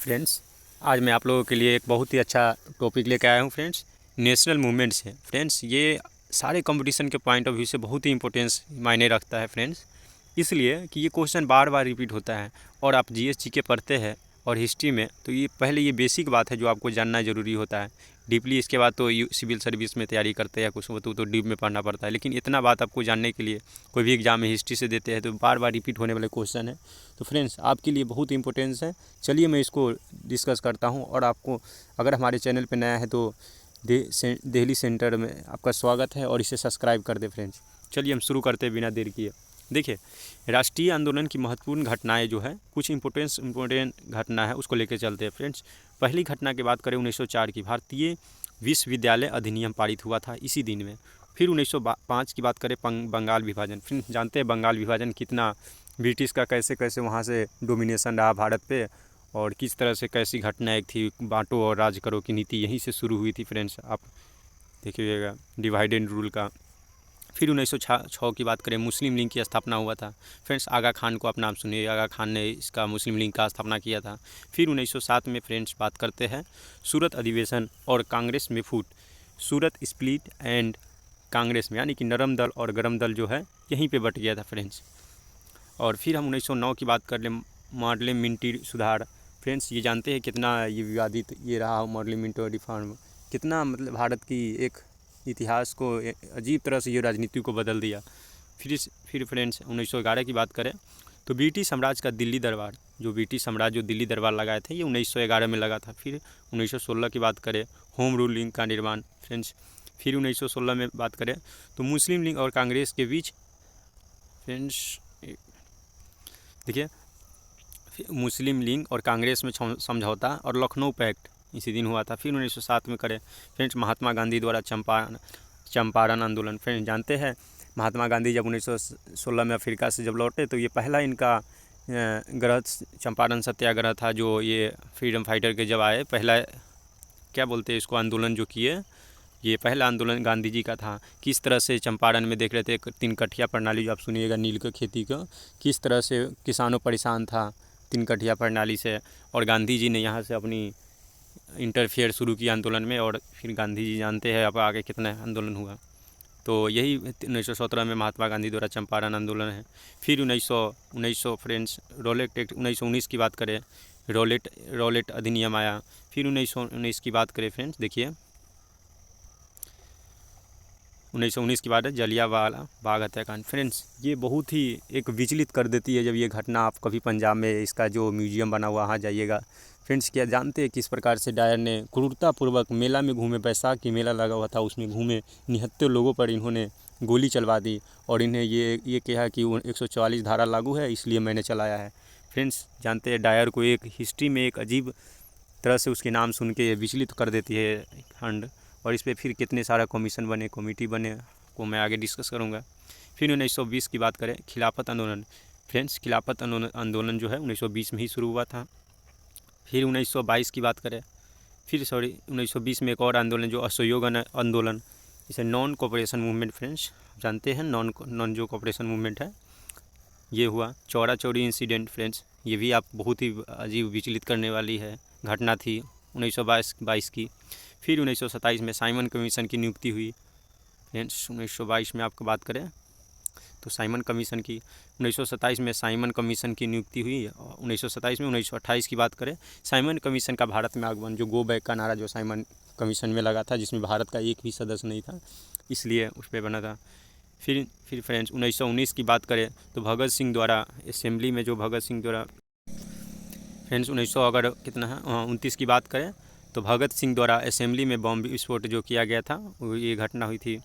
Friends, आज मैं आप लोगों के लिए एक बहुत ही अच्छा टॉपिक लेकर आया हूँ फ्रेंड्स। नेशनल मूवमेंट्स है फ्रेंड्स। ये सारे कंपटीशन के पॉइंट ऑफ व्यू से बहुत ही इंपॉर्टेंस मायने रखता है फ्रेंड्स। इसलिए कि ये क्वेश्चन बार बार रिपीट होता है और आप जीएस जीके पढ़ते हैं और हिस्ट्री में, तो ये पहले ये बेसिक बात है जो आपको जानना ज़रूरी होता है। डीपली इसके बाद तो सिविल सर्विस में तैयारी करते हैं या कुछ तो डीप में पढ़ना पड़ता है, लेकिन इतना बात आपको जानने के लिए कोई भी एग्जाम में हिस्ट्री से देते हैं तो बार बार रिपीट होने वाले क्वेश्चन है। तो फ्रेंड्स, आपके लिए बहुत इंपॉर्टेंस है। चलिए मैं इसको डिस्कस करता हूँ। और आपको अगर हमारे चैनल पे नया है तो दिल्ली सेंटर में आपका स्वागत है और इसे सब्सक्राइब कर दे फ्रेंड्स। चलिए हम शुरू करते हैं बिना देर किए। देखिए, राष्ट्रीय आंदोलन की महत्वपूर्ण घटनाएं जो है, कुछ इम्पोर्टेंट घटना है उसको लेकर चलते हैं फ्रेंड्स। पहली घटना की बात करें 1904 की, भारतीय विश्वविद्यालय अधिनियम पारित हुआ था इसी दिन में। फिर 1905 की बात करें, बंगाल विभाजन। फिर जानते हैं बंगाल विभाजन कितना ब्रिटिश का कैसे कैसे वहाँ से डोमिनेशन रहा भारत पे, और किस तरह से कैसी घटना एक थी, बांटो और राज करो की नीति यहीं से शुरू हुई थी फ्रेंड्स। आप देखिएगा डिवाइड एंड रूल का। फिर 1906 की बात करें, मुस्लिम लीग की स्थापना हुआ था फ्रेंड्स। आगा खान को आप नाम सुनिए, आगा खान ने इसका मुस्लिम लीग का स्थापना किया था। फिर 1907 में फ्रेंड्स बात करते हैं सूरत अधिवेशन और कांग्रेस में फूट। सूरत स्प्लिट एंड कांग्रेस में, यानी कि नरम दल और गरम दल जो है यहीं पे बट गया था फ्रेंड्स। और फिर हम 1909 की बात कर लें, मॉडल मिंटी सुधार। फ्रेंड्स, ये जानते हैं कितना ये विवादित ये रहा मॉडल मिंटो रिफॉर्म, कितना मतलब भारत की एक इतिहास को अजीब तरह से ये राजनीति को बदल दिया। फिर फ्रेंड्स 1911 की बात करें तो ब्रिटिश साम्राज्य का दिल्ली दरबार, जो ब्रिटिश साम्राज्य जो दिल्ली दरबार लगाए थे ये 1911 में लगा था। फिर 1916 की बात करें, होम रूल लीग का निर्माण फ्रेंड्स। फिर 1916 में बात करें तो मुस्लिम लीग और कांग्रेस के बीच फ्रेंड्स देखिए, मुस्लिम लीग और कांग्रेस में समझौता और लखनऊ पैक्ट इसी दिन हुआ था। फिर 1907 में करें फ्रेंड्स, महात्मा गांधी द्वारा चंपारण आंदोलन। फ्रेंड्स, जानते हैं महात्मा गांधी जब 1916 में अफ्रीका से जब लौटे तो ये पहला इनका ग्रह चंपारण सत्याग्रह था, जो ये फ्रीडम फाइटर के जब आए पहला क्या बोलते हैं इसको आंदोलन जो किए, ये पहला आंदोलन गांधी जी का था। किस तरह से चंपारण में देख रहे थे 3 कठिया प्रणाली, जो आप सुनिएगा नील की खेती का, किस तरह से किसानों परेशान था 3 कठिया प्रणाली से, और गांधी जी ने यहाँ से अपनी इंटरफेयर शुरू किया आंदोलन में। और फिर गांधी जी जानते हैं अब आगे कितना आंदोलन हुआ। तो यही 1917 में महात्मा गांधी द्वारा चंपारण आंदोलन है। फिर 1900 फ्रेंड्स रॉलेट एक्ट 1919 की बात करें, रॉलेट अधिनियम आया। फिर 1919 की बात करें फ्रेंड्स, देखिए 1919 की बात है जलियांवाला बाग हत्याकांड। फ्रेंड्स, ये बहुत ही एक विचलित कर देती है जब ये घटना, आप कभी पंजाब में इसका जो म्यूजियम बना हुआ वहाँ जाइएगा फ्रेंड्स। क्या जानते हैं किस प्रकार से डायर ने क्रूरतापूर्वक मेला में घूमे, बैसाख की मेला लगा हुआ था उसमें घूमे, निहत्थे लोगों पर इन्होंने गोली चलवा दी और इन्हें ये कहा कि 144 धारा लागू है इसलिए मैंने चलाया है। फ्रेंड्स, जानते हैं डायर को एक हिस्ट्री में एक अजीब तरह से उसके नाम सुन के विचलित कर देती है खंड। और इस पर फिर कितने सारा कमीशन बने, कमेटी बने, को मैं आगे डिस्कस करूँगा। फिर 1920 की बात करें, खिलाफत आंदोलन। फ्रेंड्स, खिलाफत आंदोलन जो है 1920 में ही शुरू हुआ था। फिर 1922 की बात करें, 1920 में एक और आंदोलन जो असहयोग आंदोलन, इसे नॉन कोऑपरेशन मूवमेंट। फ्रेंड्स, जानते हैं नॉन जो कोऑपरेशन मूवमेंट है ये हुआ। चौरा चौरी इंसिडेंट फ्रेंड्स, ये भी आप बहुत ही अजीब विचलित करने वाली है घटना थी 1922 की। फिर 1927 में साइमन कमीशन की नियुक्ति हुई फ्रेंड्स। 1922 में आपको बात करें तो साइमन कमीशन की 1927 में साइमन कमीशन की नियुक्ति हुई। 1927 में 1928 की बात करें, साइमन कमीशन का भारत में आगमन, जो गो बैक का नारा जो साइमन कमीशन में लगा था, जिसमें भारत का एक भी सदस्य नहीं था, इसलिए उस पर बना था। फिर फ्रेंड्स 1919 की बात करें तो भगत सिंह द्वारा असेंबली में जो भगत सिंह द्वारा फ्रेंड्स 1900 अगर कितना है 29 की बात करें तो भगत सिंह द्वारा असेंबली में बम विस्फोट जो किया गया था वो ये घटना हुई थी।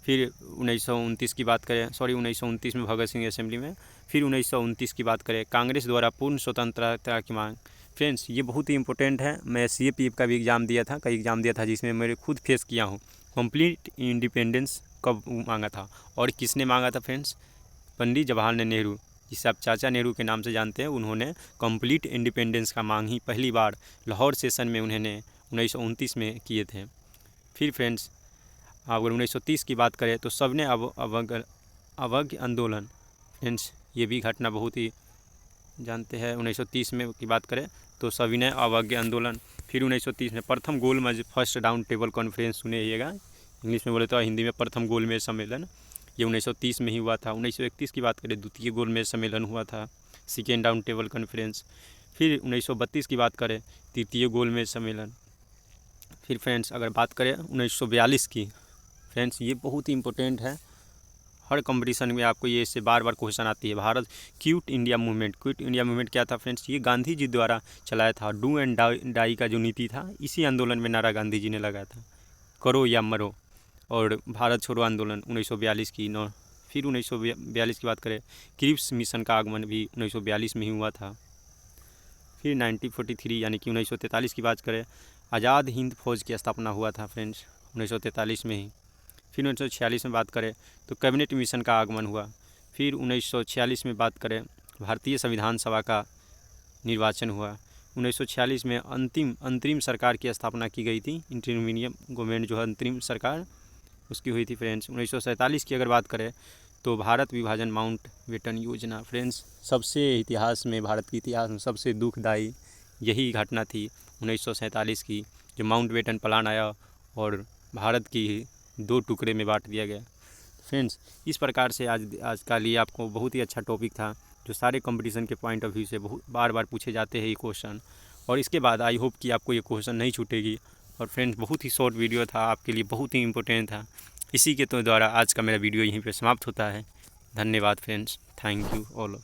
फिर 1929 की बात करें, 1929 में भगत सिंह असेंबली में। फिर 1929 की बात करें, कांग्रेस द्वारा पूर्ण स्वतंत्रता की मांग। फ्रेंड्स, ये बहुत ही इंपॉर्टेंट है। मैं CAPF का भी एग्ज़ाम दिया था, कई एग्ज़ाम दिया था जिसमें मैंने खुद फेस किया हूँ। कंप्लीट इंडिपेंडेंस कब मांगा था और किसने मांगा था फ्रेंड्स? पंडित जवाहरलाल नेहरू, जिसे आप चाचा नेहरू के नाम से जानते हैं, उन्होंने कंप्लीट इंडिपेंडेंस का मांग ही पहली बार लाहौर सेशन में उन्होंने 1929 में किए थे। फिर फ्रेंड्स अगर 1930 की बात करें तो सबने अवज्ञ आंदोलन। फ्रेंड्स, ये भी घटना बहुत ही जानते हैं। 1930 में की बात करें तो सविनय अवज्ञा आंदोलन। फिर 1930 में प्रथम गोलमेज फर्स्ट राउंड टेबल कॉन्फ्रेंस, सुनिएगा, इंग्लिश में बोले तो हिंदी में प्रथम गोलमेज सम्मेलन, ये 1930 में ही हुआ था। 1931 की बात करें, द्वितीय गोलमेज सम्मेलन हुआ था, सेकेंड राउंड टेबल कॉन्फ्रेंस। फिर 1932 की बात करें, तृतीय गोलमेज सम्मेलन। फिर फ्रेंड्स अगर बात करें 1942 की, फ्रेंड्स ये बहुत ही इंपॉर्टेंट है, हर कंपटीशन में आपको ये इससे बार बार क्वेश्चन आती है। Bharat quit India movement, quit India movement क्या था फ्रेंड्स, ये गांधी जी द्वारा चलाया था। डू एंड डाई का जो नीति था, इसी आंदोलन में नारा गांधी जी ने लगाया था, करो या मरो। और भारत छोड़ो आंदोलन 1942 की नौ। फिर 1942 की बात करें, क्रिप्स मिशन का आगमन भी 1942 में ही हुआ था। फिर 1943 यानी कि 1943 की बात करें, आज़ाद हिंद फौज की स्थापना हुआ था फ्रेंड्स 1943 में ही। फिर 1946 में बात करें तो कैबिनेट मिशन का आगमन हुआ। फिर 1946 में बात करें, भारतीय संविधान सभा का निर्वाचन हुआ। 1946 में अंतरिम सरकार की स्थापना की गई थी, इंटरमीडियट गवर्नमेंट जो है अंतरिम सरकार उसकी हुई थी फ्रेंड्स। 1947 की अगर बात करें तो भारत विभाजन माउंट बेटन योजना, फ्रेंड्स सबसे इतिहास में, भारत के इतिहास में सबसे दुखदायी यही घटना थी 1947 की, जो माउंट बेटन प्लान आया और भारत की 2 टुकड़े में बांट दिया गया। फ्रेंड्स इस प्रकार से आज का लिए आपको बहुत ही अच्छा टॉपिक था, जो सारे कंपटीशन के पॉइंट ऑफ व्यू से बहुत बार बार पूछे जाते हैं ये क्वेश्चन। और इसके बाद आई होप कि आपको ये क्वेश्चन नहीं छूटेगी। और फ्रेंड्स बहुत ही शॉर्ट वीडियो था, आपके लिए बहुत ही इंपॉर्टेंट था। इसी के तो द्वारा आज का मेरा वीडियो यहीं पे समाप्त होता है। धन्यवाद फ्रेंड्स, थैंक यू ऑल।